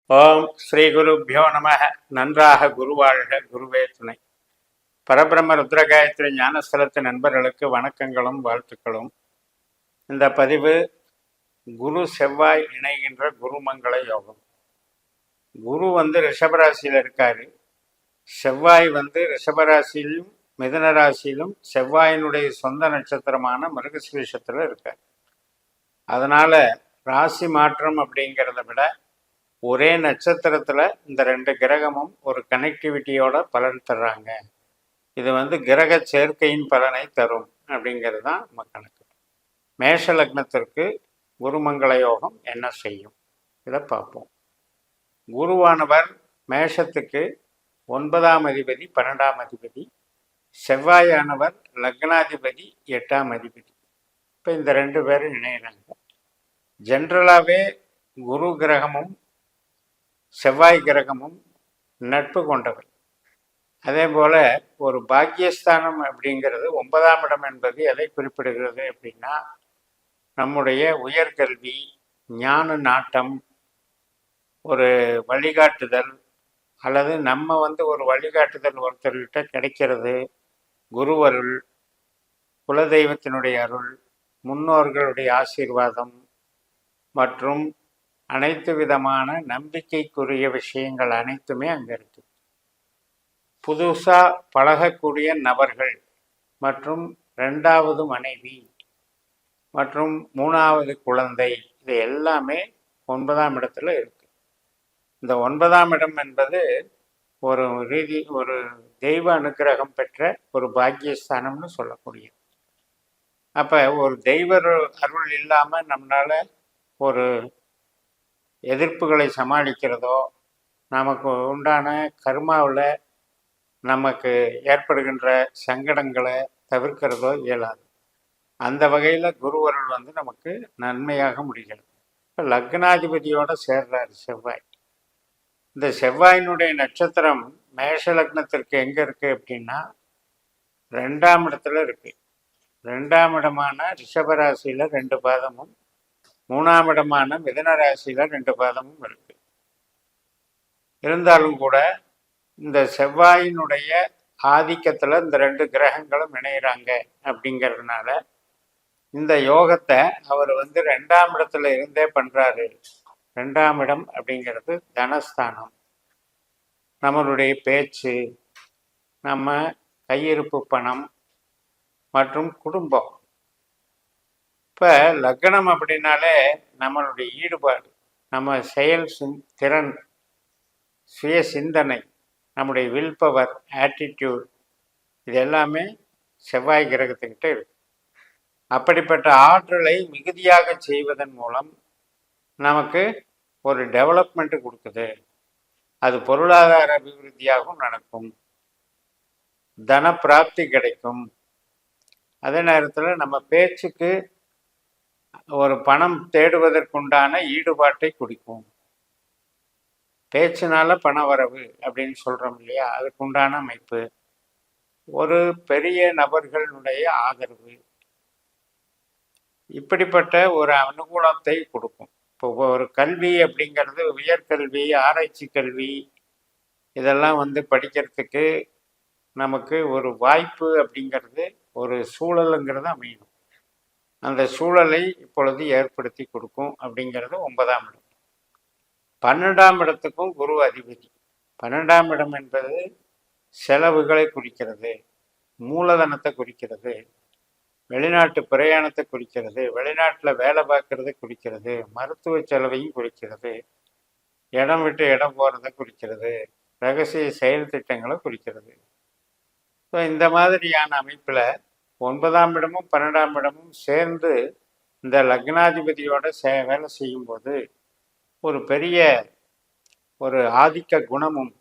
ஓம் ஸ்ரீ குருபியோ நம. நன்றாக குருவாழ்க, குருவே துணை. பரபிரம்ம ருத்ரகாயத்ரி ஞானஸ்தலத்து நண்பர்களுக்கு வணக்கங்களும் வாழ்த்துக்களும். இந்த பதிவு குரு செவ்வாய் இணைகின்ற குருமங்கள யோகம். குரு ரிஷபராசியில் இருக்காரு. செவ்வாய் ரிஷபராசியிலும் மிதுன ராசியிலும் செவ்வாயினுடைய சொந்த நட்சத்திரமான மிருகசீரிஷத்துல இருக்கார். அதனால ராசி மாற்றம் அப்படிங்கிறத விட ஒரே நட்சத்திரத்துல இந்த ரெண்டு கிரகமும் ஒரு கனெக்டிவிட்டியோட பலன் தர்றாங்க. இது கிரக சேர்க்கையின் பலனை தரும் அப்படிங்கிறது தான் நம்ம கணக்கு. மேஷ லக்னத்திற்கு குருமங்கள யோகம் என்ன செய்யும் இதை பார்ப்போம். குருவானவர் மேஷத்துக்கு 9ஆம் அதிபதி, 12ஆம் அதிபதி. செவ்வாயானவர் லக்னாதிபதி, 8ஆம் அதிபதி. இப்போ இந்த ரெண்டு பேரும் இணையிறாங்க. ஜென்ரலாகவே குரு கிரகமும் செவ்வாய் கிரகமும் நட்பு கொண்டவர். அதே போல ஒரு பாக்கியஸ்தானம் அப்படிங்கிறது 9ஆம் இடம் என்பது எதை குறிப்பிடுகிறது அப்படின்னா, நம்முடைய உயர்கல்வி, ஞான நாட்டம், ஒரு வழிகாட்டுதல், அல்லது நம்ம ஒரு வழிகாட்டுதல் ஒருத்தர்கிட்ட கிடைக்கிறது, குருவருள், குலதெய்வத்தினுடைய அருள், முன்னோர்களுடைய ஆசீர்வாதம் மற்றும் அனைத்து விதமான நம்பிக்கைக்குரிய விஷயங்கள் அனைத்துமே அங்கே இருக்கு. புதுசாக பழகக்கூடிய நபர்கள் மற்றும் 2வது மனைவி மற்றும் 3வது குழந்தை, இது எல்லாமே 9ஆம் இடத்துல இருக்கு. இந்த 9ஆம் இடம் என்பது ஒரு தெய்வ அனுக்கிரகம் பெற்ற ஒரு பாக்கியஸ்தானம்னு சொல்லக்கூடியது. அப்போ ஒரு தெய்வ அருள் இல்லாமல் நம்மளால ஒரு எதிர்ப்புகளை சமாளிக்கிறதோ, நமக்கு உண்டான கர்மாவில் நமக்கு ஏற்படுகின்ற சங்கடங்களை தவிர்க்கிறதோ இயலாது. அந்த வகையில் குருவருள் நமக்கு நன்மையாக முடிகிறது. இப்போ லக்னாதிபதியோடு சேர்றாரு செவ்வாய். இந்த செவ்வாயினுடைய நட்சத்திரம் மேஷ லக்னத்திற்கு எங்கே இருக்குது அப்படின்னா 2ஆம் இடத்துல இருக்கு. 2ஆம் இடமான ரிஷபராசியில் 2 பாதமும், 3ஆம் இடமான மிதுன ராசியில 2 பாதமும் இருக்கு. இருந்தாலும் கூட இந்த செவ்வாயினுடைய ஆதிக்கத்துல இந்த 2 கிரகங்களும் இணைகிறாங்க. அப்படிங்கிறதுனால இந்த யோகத்தை அவர் 2ஆம் இடத்துல இருந்தே பண்றாரு. 2ஆம் இடம் அப்படிங்கிறது தனஸ்தானம். நம்மளுடைய பேச்சு, நம்ம கையிருப்பு பணம் மற்றும் குடும்பம். இப்போ லக்னம் அப்படின்னாலே நம்மளுடைய ஈடுபாடு, நம்ம செயல் திறன், சுய சிந்தனை, நம்முடைய வில் பவர், ஆட்டிடியூட், இது எல்லாமே செவ்வாய் கிரகத்துக்கிட்ட இருக்கு. அப்படிப்பட்ட ஆற்றலை மிகுதியாக செய்வதன் மூலம் நமக்கு ஒரு டெவலப்மெண்ட் கொடுக்குது. அது பொருளாதார அபிவிருத்தியாகவும் நடக்கும், தன பிராப்தி கிடைக்கும். அதே நேரத்தில் நம்ம பேச்சுக்கு ஒரு பணம் தேடுவதற்குண்டான ஈடுபாட்டை கொடுக்கும். பேச்சினால பண வரவு அப்படின்னு சொல்றோம் இல்லையா, அதுக்குண்டான அமைப்பு, ஒரு பெரிய நபர்களுடைய ஆதரவு, இப்படிப்பட்ட ஒரு அனுகூலத்தை கொடுக்கும். இப்போ ஒரு கல்வி அப்படிங்கிறது, உயர்கல்வி, ஆராய்ச்சி கல்வி, இதெல்லாம் படிக்கிறதுக்கு நமக்கு ஒரு வாய்ப்பு அப்படிங்கிறது, ஒரு சூழலுங்கிறது அமையணும். அந்த சூழலை இப்பொழுது ஏற்படுத்தி கொடுக்கும் அப்படிங்கிறது 9ஆம் இடம். 12ஆம் இடத்துக்கும் குரு அதிபதி. 12ஆம் இடம் என்பது செலவுகளை குறிக்கிறது, மூலதனத்தை குறிக்கிறது, வெளிநாட்டு பிரயாணத்தை குறிக்கிறது, வெளிநாட்டில் வேலை பார்க்கறதை குறிக்கிறது, மருத்துவ செலவையும் குறிக்கிறது, இடம் விட்டு இடம் போகிறத குறிக்கிறது, ரகசிய செயல் திட்டங்களை குறிக்கிறது. ஸோ இந்த மாதிரியான அமைப்பில் 9ஆம் இடமும் 12ஆம் இடமும் சேர்ந்து இந்த லக்னாதிபதியோட வேலை செய்யும்போது ஒரு பெரிய ஒரு ஆதிக்க குணமும்,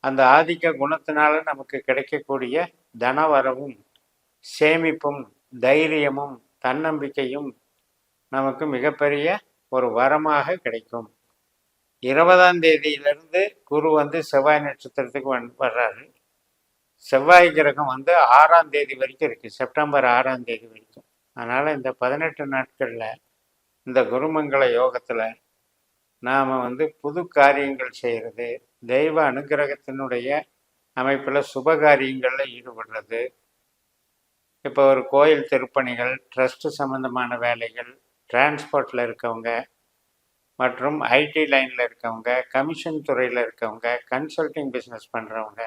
அந்த ஆதிக்க குணத்தினால நமக்கு கிடைக்கக்கூடிய தனவரவும், சேமிப்பும், தைரியமும், தன்னம்பிக்கையும் நமக்கு மிகப்பெரிய ஒரு வரமாக கிடைக்கும். 20ஆம் தேதியிலிருந்து குரு செவ்வாய் நட்சத்திரத்துக்கு வர்றாரு. செவ்வாய் கிரகம் 6ஆம் தேதி வரைக்கும் இருக்கு, செப்டம்பர் 6ஆம் தேதி வரைக்கும். அதனால இந்த 18 நாட்கள்ல இந்த குருமங்கள யோகத்துல நாம் வந்து புது காரியங்கள் செய்கிறது, தெய்வ அனுகிரகத்தினுடைய அமைப்பில் சுப காரியங்களில் ஈடுபடுறது. இப்போ ஒரு கோயில் திருப்பணிகள், ட்ரஸ்ட்டு சம்மந்தமான வேலைகள், டிரான்ஸ்போர்ட்டில் இருக்கவங்க மற்றும் ஐடி லைனில் இருக்கவங்க, கமிஷன் துறையில் இருக்கவங்க, கன்சல்டிங் பிஸ்னஸ் பண்ணுறவங்க,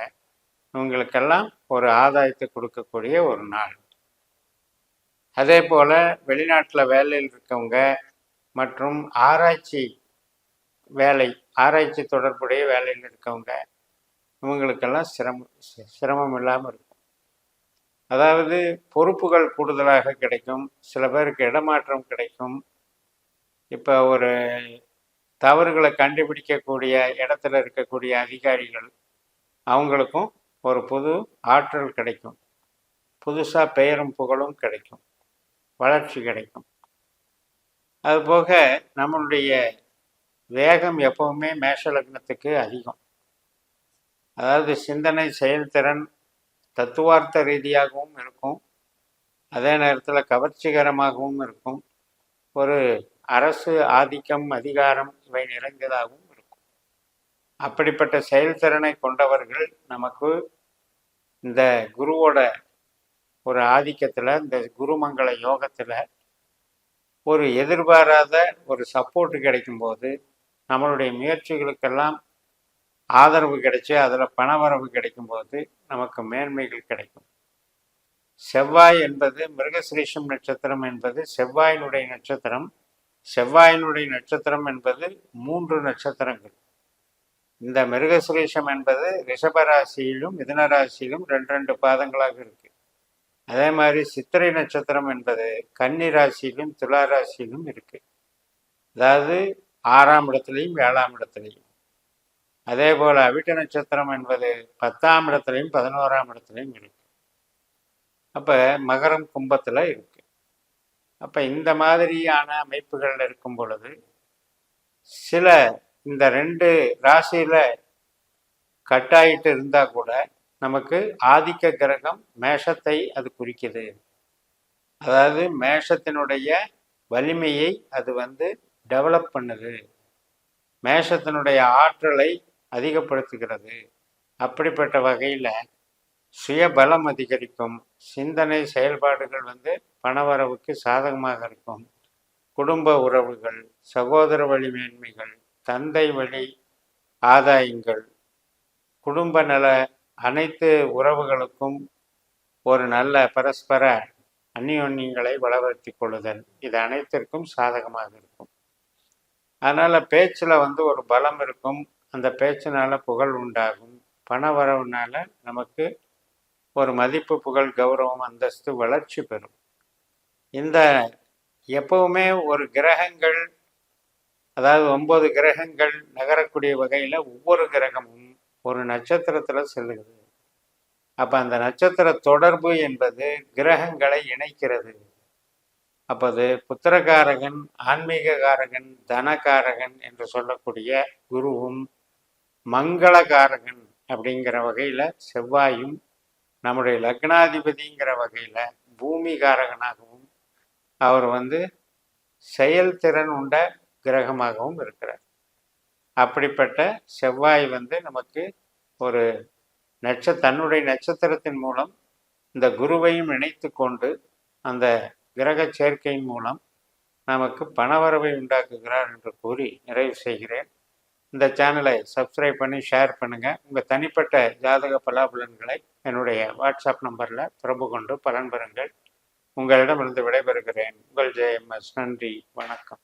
இவங்களுக்கெல்லாம் ஒரு ஆதாயத்தை கொடுக்கக்கூடிய ஒரு நாள். அதே போல் வெளிநாட்டில் வேலையில் இருக்கவங்க மற்றும் ஆராய்ச்சி தொடர்புடைய வேலையில் இருக்கவங்க, இவங்களுக்கெல்லாம் சிரமம் இல்லாமல் இருக்கும். அதாவது பொறுப்புகள் கூடுதலாக கிடைக்கும், சில பேருக்கு இடமாற்றம் கிடைக்கும். இப்போ ஒரு தவறுகளை கண்டுபிடிக்கக்கூடிய இடத்துல இருக்கக்கூடிய அதிகாரிகள், அவங்களுக்கும் ஒரு புது ஆற்றல் கிடைக்கும், புதுசாக பெயரும் புகழும் கிடைக்கும், வளர்ச்சி கிடைக்கும். அதுபோக நம்மளுடைய வேகம் எப்பவுமே மேஷ லக்னத்துக்கு அதிகம். அதாவது சிந்தனை, செயல்திறன் தத்துவார்த்த ரீதியாகவும் இருக்கும், அதே நேரத்தில் கவர்ச்சிகரமாகவும் இருக்கும், ஒரு அரசு ஆதிக்கம், அதிகாரம் இவை நிறைந்ததாகவும் இருக்கும். அப்படிப்பட்ட செயல்திறனை கொண்டவர்கள் நமக்கு இந்த குருவோட ஒரு ஆதிக்கத்தில், இந்த குருமங்கள யோகத்தில் ஒரு எதிர்பாராத ஒரு சப்போர்ட் கிடைக்கும்போது, நம்மளுடைய முயற்சிகளுக்கெல்லாம் ஆதரவு கிடைச்சி அதில் பணவரவு கிடைக்கும்போது நமக்கு மேன்மைகள் கிடைக்கும். செவ்வாய் என்பது மிருகசிரீஷம் நட்சத்திரம் என்பது செவ்வாயினுடைய நட்சத்திரம். செவ்வாயினுடைய நட்சத்திரம் என்பது 3 நட்சத்திரங்கள். இந்த மிருகசிரீஷம் என்பது ரிஷபராசியிலும் மிதுன ராசியிலும் 2 பாதங்களாக இருக்கு. அதே மாதிரி சித்திரை நட்சத்திரம் என்பது கன்னி ராசியிலும் துலா ராசியிலும் இருக்கு. அதாவது 6ஆம் இடத்துலையும் 7ஆம் இடத்துலையும். அதே போல் அவிட்ட நட்சத்திரம் என்பது 10ஆம் இடத்துலையும் 11ஆம் இடத்துலையும் இருக்கு. அப்போ மகரம் கும்பத்தில் இருக்கு. அப்போ இந்த மாதிரியான அமைப்புகள் இருக்கும் பொழுது சில இந்த 2 ராசியில் கட்டாயிட்டு இருந்தால் கூட நமக்கு ஆதிக்க கிரகம் மேஷத்தை அது குறிக்குது. அதாவது மேஷத்தினுடைய வலிமையை அது வந்து டெவலப் பண்ணுது, மேஷத்தினுடைய ஆற்றலை அதிகப்படுத்துகிறது. அப்படிப்பட்ட வகையில் சுய பலம் அதிகரிக்கும், சிந்தனை செயல்பாடுகள் வந்து பணவரவுக்கு சாதகமாக இருக்கும், குடும்ப உறவுகள், சகோதர வழி மேன்மைகள், தந்தை வழி ஆதாயங்கள், குடும்ப நல அனைத்து உறவுகளுக்கும் ஒரு நல்ல பரஸ்பர அந்யோன்யங்களை வளர்த்தி கொள்ளுதல், இது அனைத்திற்கும் சாதகமாக இருக்கும். அதனால் பேச்சில் வந்து ஒரு பலம் இருக்கும், அந்த பேச்சினால புகழ் உண்டாகும், பண வரவுனால நமக்கு ஒரு மதிப்பு, புகழ், கௌரவம், அந்தஸ்து, வளர்ச்சி பெறும். இந்த எப்பவுமே ஒரு கிரகங்கள், அதாவது 9 கிரகங்கள் நகரக்கூடிய வகையில் ஒவ்வொரு கிரகமும் ஒரு நட்சத்திரத்தில் செல்லுகிறது. அப்போ அந்த நட்சத்திர தொடர்பு என்பது கிரகங்களை இணைக்கிறது. அப்போ அது புத்திரகாரகன், ஆன்மீககாரகன், தனகாரகன் என்று சொல்லக்கூடிய குருவும், மங்களகாரகன் அப்படிங்கிற வகையில் செவ்வாயும், நம்முடைய லக்னாதிபதிங்கிற வகையில் பூமிகாரகனாகவும் அவர் வந்து செயல்திறன் உண்ட கிரகமாகவும் இருக்கிறார். அப்படிப்பட்ட செவ்வாய் வந்து நமக்கு ஒரு தன்னுடைய நட்சத்திரத்தின் மூலம் இந்த குருவையும் இணைத்து கொண்டு அந்த கிரக சேர்க்கையின் மூலம் நமக்கு பணவரவை உண்டாக்குகிறார் என்று கூறி நிறைவு செய்கிறேன். இந்த சேனலை சப்ஸ்கிரைப் பண்ணி ஷேர் பண்ணுங்கள். உங்கள் தனிப்பட்ட ஜாதக பலாபலன்களை என்னுடைய வாட்ஸ்அப் நம்பரில் தொடர்பு கொண்டு பலன் பெறுங்கள். உங்களிடமிருந்து விடைபெறுகிறேன். உங்கள் JMS. நன்றி, வணக்கம்.